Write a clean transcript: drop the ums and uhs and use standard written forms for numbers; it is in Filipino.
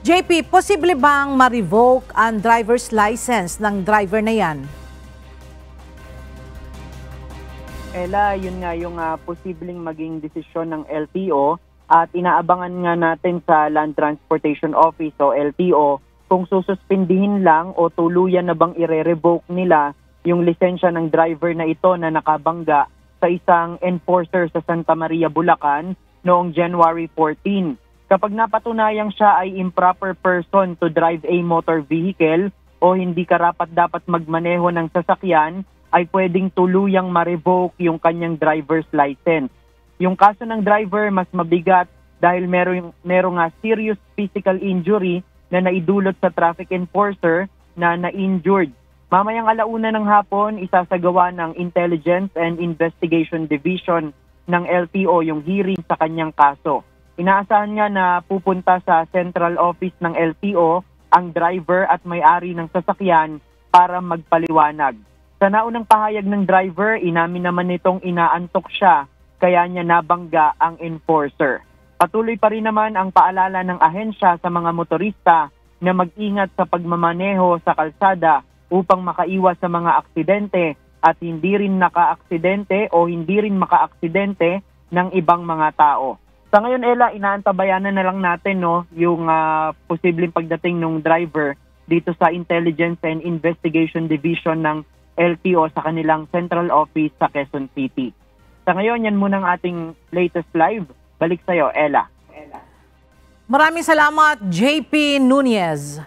JP, posible bang ma-revoke ang driver's license ng driver na yan? Ella, yun nga yung posibleng maging desisyon ng LTO at inaabangan nga natin sa Land Transportation Office o LTO kung sususpindihin lang o tuluyan na bang ire-revoke nila yung lisensya ng driver na ito na nakabangga sa isang enforcer sa Santa Maria, Bulacan noong January 14. Kapag napatunayang siya ay improper person to drive a motor vehicle o hindi karapat-dapat magmaneho ng sasakyan, ay pwedeng tuluyang ma-revoke yung kanyang driver's license. Yung kaso ng driver mas mabigat dahil merong serious physical injury na naidulot sa traffic enforcer na na-injured. Mamayang 1:00 ng hapon, isasagawa ng Intelligence and Investigation Division ng LTO yung hearing sa kanyang kaso. Inaasahan nga na pupunta sa central office ng LTO ang driver at may-ari ng sasakyan para magpaliwanag. Sa naunang pahayag ng driver, inamin naman nitong inaantok siya kaya niya nabangga ang enforcer. Patuloy pa rin naman ang paalala ng ahensya sa mga motorista na mag-ingat sa pagmamaneho sa kalsada upang makaiwas sa mga aksidente at hindi rin naka-aksidente o hindi rin maka-aksidente ng ibang mga tao. Sa ngayon, Ella, inaantabayanan na lang natin yung posibleng pagdating ng driver dito sa Intelligence and Investigation Division ng LTO sa kanilang central office sa Quezon City. Sa ngayon, yan muna ang ating latest live. Balik sa'yo, Ella. Maraming salamat, JP Nunez.